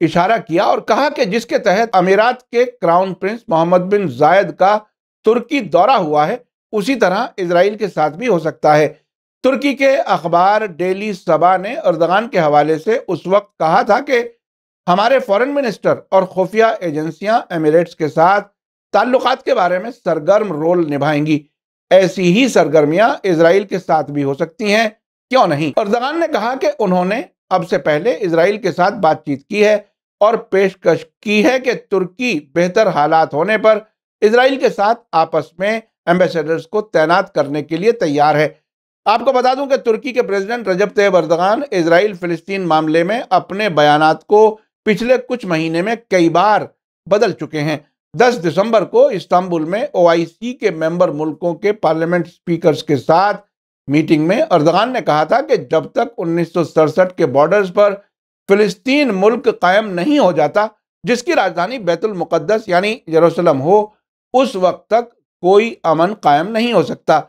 اشارہ کیا اور کہا کہ جس کے تحت امارات کے کراؤن پرنس محمد بن زائد کا ترکی دورہ ہوا ہے، اسی طرح اسرائیل کے ساتھ بھی ہو سکتا ہے۔ ترکی کے اخبار ڈیلی سبا نے اردغان کے حوالے سے اس وقت کہا تھا کہ ہمارے فورن منسٹر اور خفیہ ایجنسیاں ایمریٹس کے ساتھ تعلقات کے بارے میں سرگرم رول نبھائیں گی۔ ایسی ہی سرگرمیاں اسرائیل کے ساتھ بھی ہو سکتی ہیں، کیوں نہیں؟ اردغان نے کہا کہ انہوں نے اب سے پہلے اسرائیل کے ساتھ بات چیت کی ہے اور پیشکش کی ہے کہ ترکی بہتر حالات ہونے پر اسرائیل کے ساتھ آپس میں ایمبیسیڈرز کو تعینات کرنے کے لیے تیار ہے۔ آپ کو بتا دوں کہ ترکی کے پریزیڈنٹ رجب طیب اردغان اسرائیل فلسطین معاملے میں اپنے بیانات کو پچھلے کچھ مہینے میں کئی بار بدل چکے ہیں۔ 10 دسمبر کو استنبول میں OIC کے ممبر ملکوں کے پارلیمنٹ سپیکرز کے ساتھ میٹنگ میں اردغان نے کہا تھا کہ جب تک 1967 کے بارڈرز پر فلسطین ملک قائم نہیں ہو جاتا جس کی راجدھانی بیت المقدس یعنی یروشلم ہو، اس وقت تک کوئی امن قائم نہیں ہو سکتا۔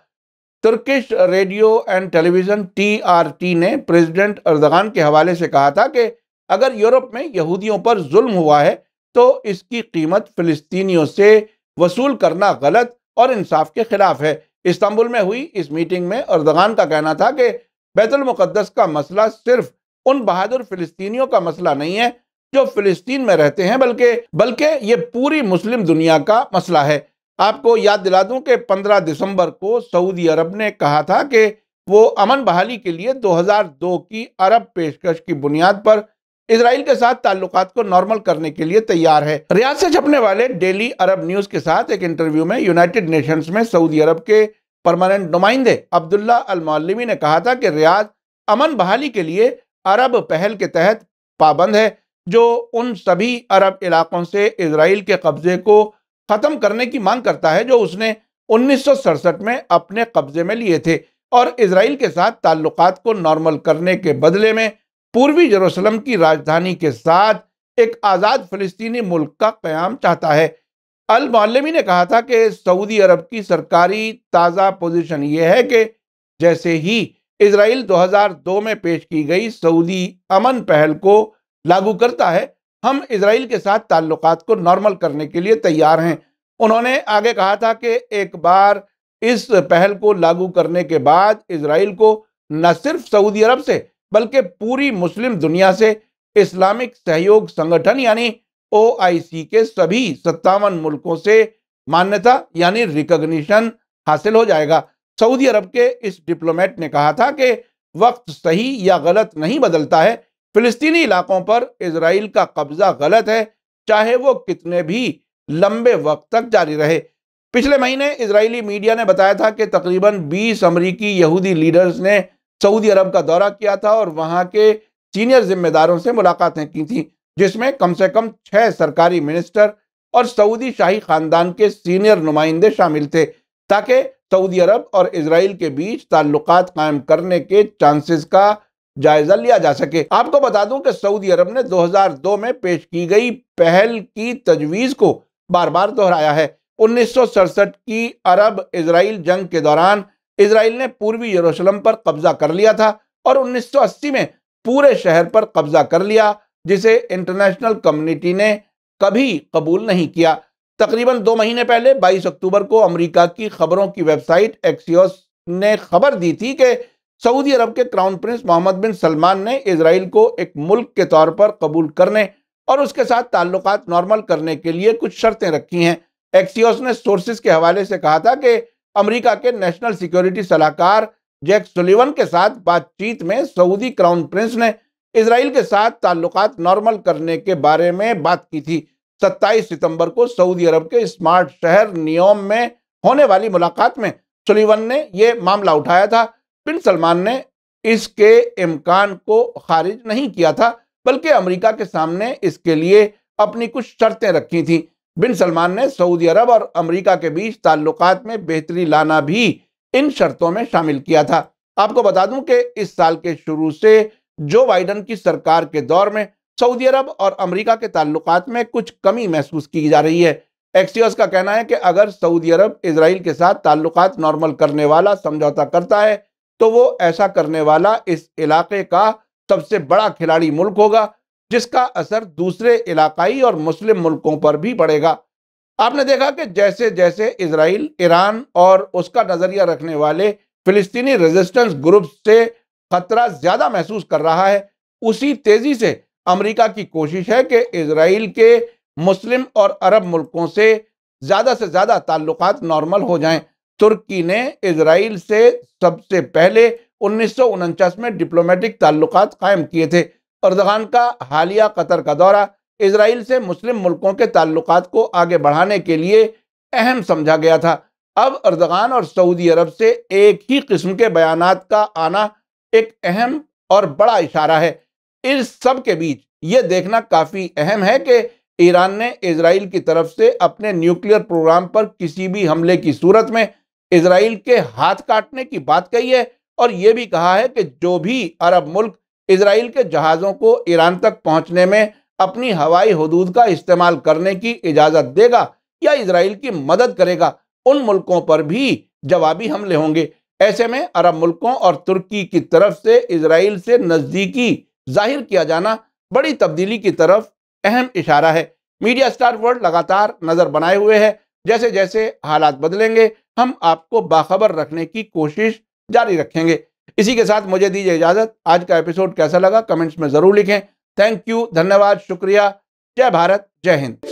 Turkish radio and television TRT نے پریزیڈنٹ اردغان کے حوالے سے کہا تھا کہ اگر یورپ میں یہودیوں پر ظلم ہوا ہے تو اس کی قیمت فلسطینیوں سے وصول کرنا غلط اور انصاف کے خلاف ہے۔ استنبول میں ہوئی اس میٹنگ میں اردغان کا کہنا تھا کہ بیت المقدس کا مسئلہ صرف ان بہادر فلسطینیوں کا مسئلہ نہیں ہے جو فلسطین میں رہتے ہیں، بلکہ یہ پوری مسلم دنیا کا مسئلہ ہے۔ آپ کو یاد دلا دوں کہ 15 دسمبر کو سعودی عرب نے کہا تھا کہ وہ امن بحالی کے لیے 2002 کی عرب پیشکش کی بنیاد پر اسرائیل کے ساتھ تعلقات کو نارمل کرنے کے لیے تیار ہے۔ ریاض سے چھپنے والے ڈیلی عرب نیوز کے ساتھ ایک انٹرویو میں یونائٹڈ نیشنز میں سعودی عرب کے پرماننٹ نمائندے عبداللہ المعلمی نے کہا تھا کہ ریاض امن بحالی کے لیے عرب پہل کے تحت پابند ہے جو ان سبھی عرب علاقوں سے اسرائیل کے قبضے کو ختم کرنے کی مانگ کرتا ہے جو اس نے 1967 میں اپنے قبضے میں لیے تھے، اور اسرائیل کے ساتھ تعلقات کو نارمل کرنے کے بدلے میں پوروی یروشلم کی راجدھانی کے ساتھ ایک آزاد فلسطینی ملک کا قیام چاہتا ہے۔ المعلمی نے کہا تھا کہ سعودی عرب کی سرکاری تازہ پوزیشن یہ ہے کہ جیسے ہی اسرائیل 2002 میں پیش کی گئی سعودی امن پہل کو لاگو کرتا ہے، ہم اسرائیل کے ساتھ تعلقات کو نارمل کرنے کے لیے تیار ہیں۔ انہوں نے آگے کہا تھا کہ ایک بار اس پہل کو لاگو کرنے کے بعد اسرائیل کو نہ صرف سعودی عرب سے بلکہ پوری مسلم دنیا سے اسلامک سہیوگ سنگٹھن یعنی OIC کے سبھی 57 ملکوں سے مانیتا یعنی ریکگنیشن حاصل ہو جائے گا۔ سعودی عرب کے اس ڈپلومیٹ نے کہا تھا کہ وقت صحیح یا غلط نہیں بدلتا ہے، فلسطینی علاقوں پر اسرائیل کا قبضہ غلط ہے، چاہے وہ کتنے بھی لمبے وقت تک جاری رہے۔ پچھلے مہینے اسرائیلی میڈیا نے بتایا تھا کہ تقریباً 20 امریکی یہودی لیڈرز نے سعودی عرب کا دورہ کیا تھا اور وہاں کے سینئر ذمہ داروں سے ملاقاتیں کی تھیں، جس میں کم سے کم 6 سرکاری منسٹر اور سعودی شاہی خاندان کے سینئر نمائندے شامل تھے تاکہ سعودی عرب اور اسرائیل کے بیچ تعلقات قائم کرنے کے چانسز کا جائزہ لیا جا سکے۔ آپ کو بتا دوں کہ سعودی عرب نے 2002 میں پیش کی گئی پہل کی تجویز کو بار بار دہرایا ہے۔ 1967 کی عرب اسرائیل جنگ کے دوران اسرائیل نے پوروی یروشلم پر قبضہ کر لیا تھا اور 1980 میں پورے شہر پر قبضہ کر لیا، جسے انٹرنیشنل کمیونٹی نے کبھی قبول نہیں کیا۔ تقریباً 2 مہینے پہلے 22 اکتوبر کو امریکہ کی خبروں کی ویب سائٹ ایکسیوس نے خبر دی تھی کہ سعودی عرب کے کراؤن پرنس محمد بن سلمان نے اسرائیل کو ایک ملک کے طور پر قبول کرنے اور اس کے ساتھ تعلقات نارمل کرنے کے لیے کچھ شرطیں رکھی ہیں۔ ایکسیوس نے سورسز کے حوالے سے کہا تھا کہ امریکہ کے نیشنل سیکیورٹی صلاح کار جیک سولیون کے ساتھ بات چیت میں سعودی کراؤن پرنس نے اسرائیل کے ساتھ تعلقات نارمل کرنے کے بارے میں بات کی تھی۔ 27 ستمبر کو سعودی عرب کے اسمارٹ شہر نیوم میں ہونے والی ملاقات میں سولیون نے یہ معاملہ اٹھایا تھا۔ بن سلمان نے اس کے امکان کو خارج نہیں کیا تھا بلکہ امریکہ کے سامنے اس کے لیے اپنی کچھ شرطیں رکھی تھیں۔ بن سلمان نے سعودی عرب اور امریکہ کے بیچ تعلقات میں بہتری لانا بھی ان شرطوں میں شامل کیا تھا۔ آپ کو بتا دوں کہ اس سال کے شروع سے جو بائیڈن کی سرکار کے دور میں سعودی عرب اور امریکہ کے تعلقات میں کچھ کمی محسوس کی جا رہی ہے۔ ایکسیوس کا کہنا ہے کہ اگر سعودی عرب اسرائیل کے ساتھ تعلقات نارمل کرنے والا سمجھوتا کرتا ہے تو وہ ایسا کرنے والا اس علاقے کا سب سے بڑا کھلاڑی ملک ہوگا جس کا اثر دوسرے علاقائی اور مسلم ملکوں پر بھی پڑے گا۔ آپ نے دیکھا کہ جیسے جیسے اسرائیل، ایران اور اس کا نظریہ رکھنے والے فلسطینی ریزسٹنس گروپ سے خطرہ زیادہ محسوس کر رہا ہے، اسی تیزی سے امریکہ کی کوشش ہے کہ اسرائیل کے مسلم اور عرب ملکوں سے زیادہ تعلقات نارمل ہو جائیں۔ ترکی نے اسرائیل سے سب سے پہلے 1949 میں ڈپلومیٹک تعلقات قائم کیے تھے۔ اردغان کا حالیہ قطر کا دورہ اسرائیل سے مسلم ملکوں کے تعلقات کو آگے بڑھانے کے لیے اہم سمجھا گیا تھا۔ اب اردغان اور سعودی عرب سے ایک ہی قسم کے بیانات کا آنا ایک اہم اور بڑا اشارہ ہے۔ اس سب کے بیچ یہ دیکھنا کافی اہم ہے کہ ایران نے اسرائیل کی طرف سے اپنے نیوکلیئر پروگرام پر کسی بھی حملے کی صورت میں اسرائیل کے ہاتھ کاٹنے کی بات کہی ہے، اور یہ بھی کہا ہے کہ جو بھی عرب ملک اسرائیل کے جہازوں کو ایران تک پہنچنے میں اپنی ہوائی حدود کا استعمال کرنے کی اجازت دے گا یا اسرائیل کی مدد کرے گا، ان ملکوں پر بھی جوابی حملے ہوں گے۔ ایسے میں عرب ملکوں اور ترکی کی طرف سے اسرائیل سے نزدیکی ظاہر کیا جانا بڑی تبدیلی کی طرف اہم اشارہ ہے۔ میڈیا سٹار ورلڈ لگاتار نظر بنائے ہوئے ہے، جیسے جیسے حالات بدلیں گے ہم آپ کو باخبر رکھنے کی کوشش جاری رکھیں گے۔ اسی کے ساتھ مجھے دیجیے اجازت۔ آج کا ایپیسوڈ کیسا لگا کمنٹس میں ضرور لکھیں۔ تھینک یو، دھنیہ واد، شکریہ۔ جے بھارت، جے ہند۔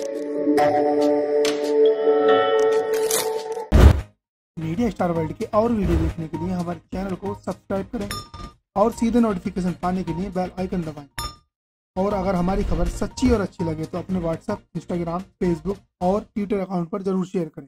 میڈیا سٹار ورلڈ کے اور ویڈیو دیکھنے کے لیے ہمارے چینل کو سبسکرائب کریں اور سیدھے نوٹیفیکیشن پانے کے لیے بیل آئیکن دبائیں۔ اور اگر ہماری خبر سچی اور اچھی لگے تو اپنے واٹس ایپ، انسٹاگرام، فیس بک اور ٹویٹر اکاؤنٹ پر ضرور شیئر کریں۔